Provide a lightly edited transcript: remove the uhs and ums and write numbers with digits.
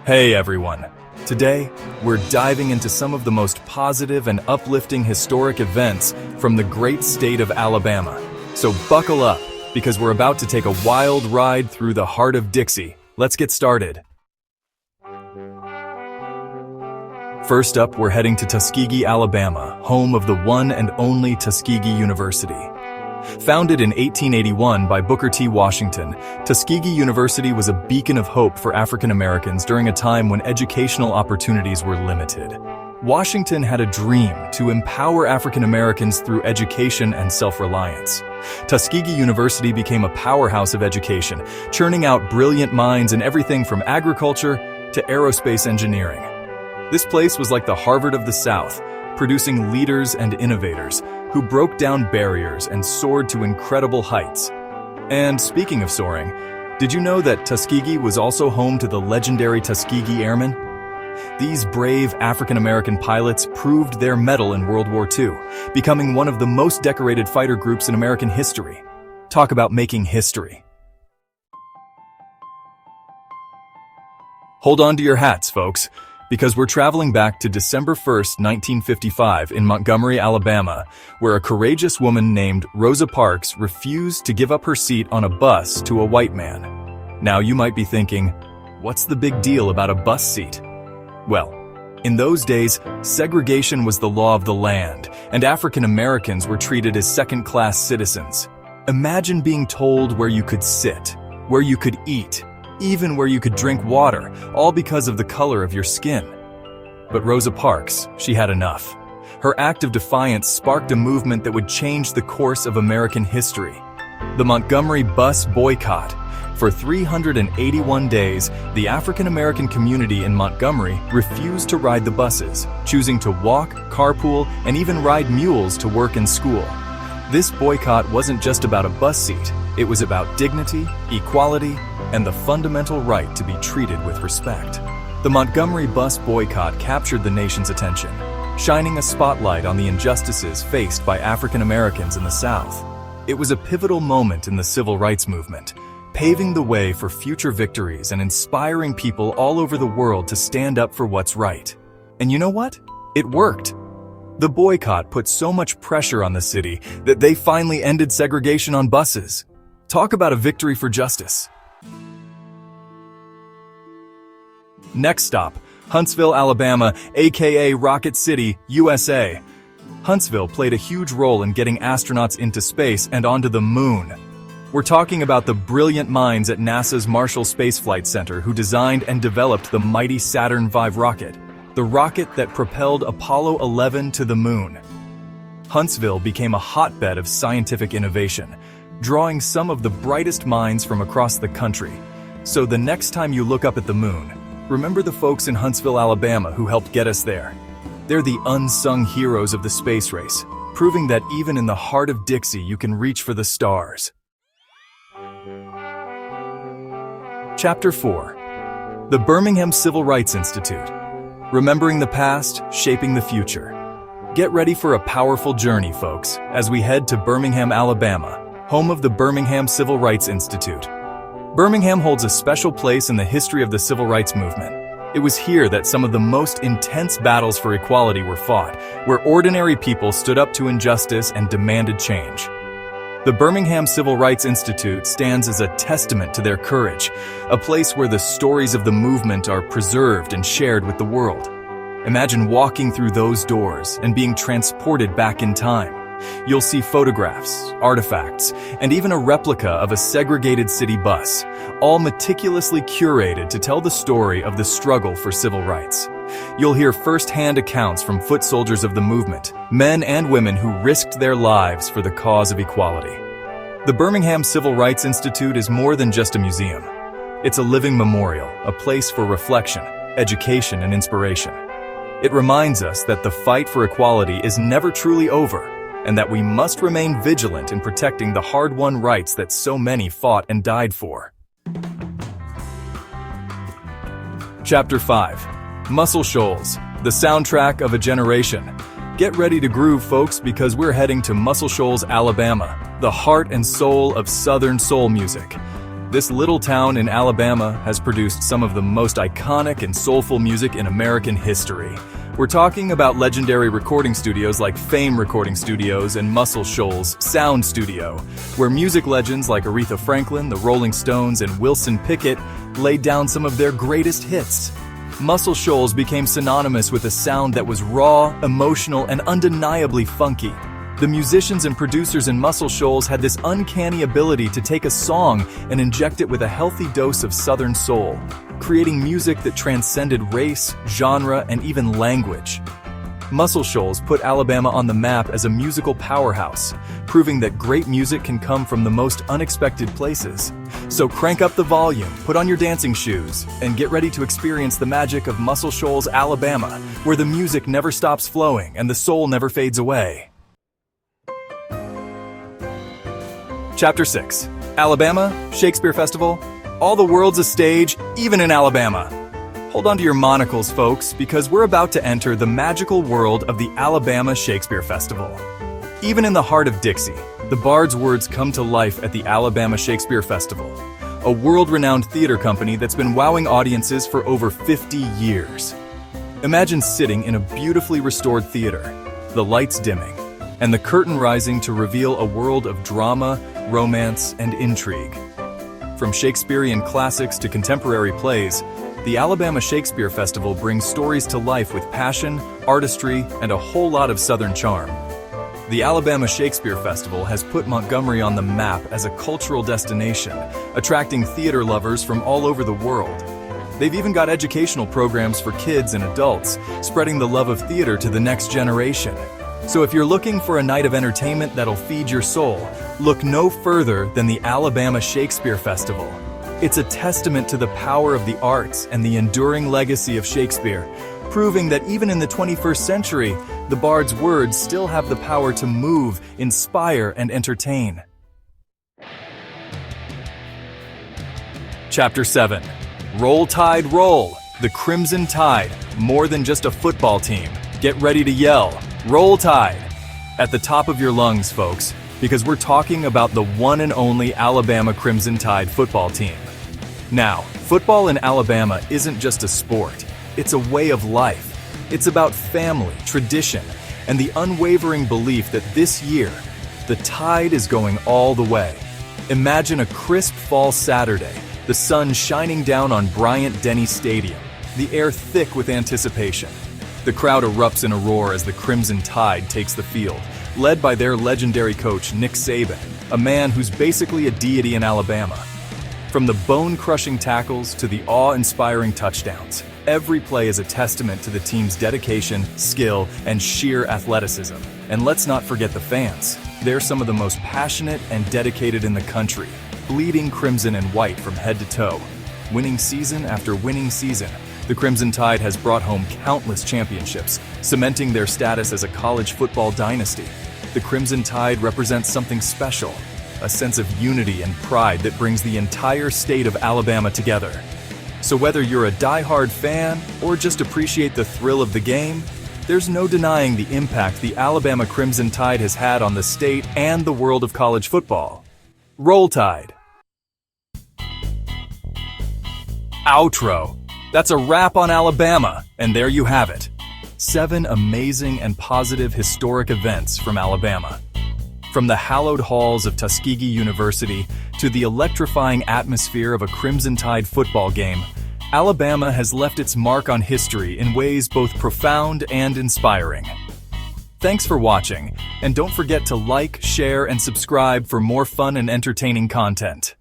Hey everyone! Today, we're diving into some of the most positive and uplifting historic events from the great state of Alabama. So buckle up, because we're about to take a wild ride through the Heart of Dixie. Let's get started. First up, we're heading to Tuskegee, Alabama, home of the one and only Tuskegee University. Founded in 1881 by Booker T. Washington, Tuskegee University was a beacon of hope for African Americans during a time when educational opportunities were limited. Washington had a dream to empower African Americans through education and self-reliance. Tuskegee University became a powerhouse of education, churning out brilliant minds in everything from agriculture to aerospace engineering. This place was like the Harvard of the South, producing leaders and innovators who broke down barriers and soared to incredible heights. And speaking of soaring, did you know that Tuskegee was also home to the legendary Tuskegee Airmen? These brave African-American pilots proved their mettle in World War II, becoming one of the most decorated fighter groups in American history. Talk about making history. Hold on to your hats, folks, because we're traveling back to December 1st, 1955 in Montgomery, Alabama, where a courageous woman named Rosa Parks refused to give up her seat on a bus to a white man. Now you might be thinking, what's the big deal about a bus seat? Well, in those days, segregation was the law of the land, and African Americans were treated as second-class citizens. Imagine being told where you could sit, where you could eat, even where you could drink water, all because of the color of your skin. But Rosa Parks, she had enough. Her act of defiance sparked a movement that would change the course of American history. The Montgomery Bus Boycott. For 381 days, the African American community in Montgomery refused to ride the buses, choosing to walk, carpool, and even ride mules to work and school. This boycott wasn't just about a bus seat. It was about dignity, equality, and the fundamental right to be treated with respect. The Montgomery bus boycott captured the nation's attention, shining a spotlight on the injustices faced by African Americans in the South. It was a pivotal moment in the civil rights movement, paving the way for future victories and inspiring people all over the world to stand up for what's right. And you know what? It worked. The boycott put so much pressure on the city that they finally ended segregation on buses. Talk about a victory for justice. Next stop, Huntsville, Alabama, aka Rocket City, USA. Huntsville played a huge role in getting astronauts into space and onto the moon. We're talking about the brilliant minds at NASA's Marshall Space Flight Center who designed and developed the mighty Saturn V rocket, the rocket that propelled Apollo 11 to the moon. Huntsville became a hotbed of scientific innovation, drawing some of the brightest minds from across the country. So the next time you look up at the moon, remember the folks in Huntsville, Alabama who helped get us there. They're the unsung heroes of the space race, proving that even in the heart of Dixie you can reach for the stars. Chapter 4. The Birmingham Civil Rights Institute. Remembering the past, shaping the future. Get ready for a powerful journey, folks, as we head to Birmingham, Alabama, home of the Birmingham Civil Rights Institute. Birmingham holds a special place in the history of the civil rights movement. It was here that some of the most intense battles for equality were fought, where ordinary people stood up to injustice and demanded change. The Birmingham Civil Rights Institute stands as a testament to their courage, a place where the stories of the movement are preserved and shared with the world. Imagine walking through those doors and being transported back in time. You'll see photographs, artifacts, and even a replica of a segregated city bus, all meticulously curated to tell the story of the struggle for civil rights. You'll hear first-hand accounts from foot soldiers of the movement, men and women who risked their lives for the cause of equality. The Birmingham Civil Rights Institute is more than just a museum. It's a living memorial, a place for reflection, education, and inspiration. It reminds us that the fight for equality is never truly over, and that we must remain vigilant in protecting the hard-won rights that so many fought and died for. Chapter 5. Muscle Shoals, the soundtrack of a generation. Get ready to groove, folks, because we're heading to Muscle Shoals, Alabama, the heart and soul of Southern soul music. This little town in Alabama has produced some of the most iconic and soulful music in American history. We're talking about legendary recording studios like Fame Recording Studios and Muscle Shoals Sound Studio, where music legends like Aretha Franklin, the Rolling Stones, and Wilson Pickett laid down some of their greatest hits. Muscle Shoals became synonymous with a sound that was raw, emotional, and undeniably funky. The musicians and producers in Muscle Shoals had this uncanny ability to take a song and inject it with a healthy dose of Southern soul, creating music that transcended race, genre, and even language. Muscle Shoals put Alabama on the map as a musical powerhouse, proving that great music can come from the most unexpected places. So crank up the volume, put on your dancing shoes, and get ready to experience the magic of Muscle Shoals, Alabama, where the music never stops flowing and the soul never fades away. Chapter 6. Alabama, Shakespeare Festival. All the world's a stage, even in Alabama. Hold on to your monocles, folks, because we're about to enter the magical world of the Alabama Shakespeare Festival. Even in the heart of Dixie, the Bard's words come to life at the Alabama Shakespeare Festival, a world-renowned theater company that's been wowing audiences for over 50 years. Imagine sitting in a beautifully restored theater, the lights dimming, and the curtain rising to reveal a world of drama, romance, and intrigue. From Shakespearean classics to contemporary plays, the Alabama Shakespeare Festival brings stories to life with passion, artistry, and a whole lot of Southern charm. The Alabama Shakespeare Festival has put Montgomery on the map as a cultural destination, attracting theater lovers from all over the world. They've even got educational programs for kids and adults, spreading the love of theater to the next generation. So if you're looking for a night of entertainment that'll feed your soul, look no further than the Alabama Shakespeare Festival. It's a testament to the power of the arts and the enduring legacy of Shakespeare, proving that even in the 21st century, the Bard's words still have the power to move, inspire, and entertain. Chapter 7. Roll Tide Roll, the Crimson Tide, more than just a football team. Get ready to yell, Roll Tide, at the top of your lungs, folks, because we're talking about the one and only Alabama Crimson Tide football team. Now, football in Alabama isn't just a sport, it's a way of life. It's about family, tradition, and the unwavering belief that this year, the Tide is going all the way. Imagine a crisp fall Saturday, the sun shining down on Bryant-Denny Stadium, the air thick with anticipation. The crowd erupts in a roar as the Crimson Tide takes the field, led by their legendary coach Nick Saban, a man who's basically a deity in Alabama. From the bone-crushing tackles to the awe-inspiring touchdowns, every play is a testament to the team's dedication, skill, and sheer athleticism. And let's not forget the fans. They're some of the most passionate and dedicated in the country, bleeding crimson and white from head to toe. Winning season after winning season, the Crimson Tide has brought home countless championships, cementing their status as a college football dynasty. The Crimson Tide represents something special, a sense of unity and pride that brings the entire state of Alabama together. So whether you're a die-hard fan or just appreciate the thrill of the game, there's no denying the impact the Alabama Crimson Tide has had on the state and the world of college football. Roll Tide. Outro. That's a wrap on Alabama, and there you have it. 7 amazing and positive historic events from Alabama. From the hallowed halls of Tuskegee University to the electrifying atmosphere of a Crimson Tide football game, Alabama has left its mark on history in ways both profound and inspiring. Thanks for watching, and don't forget to like, share, and subscribe for more fun and entertaining content.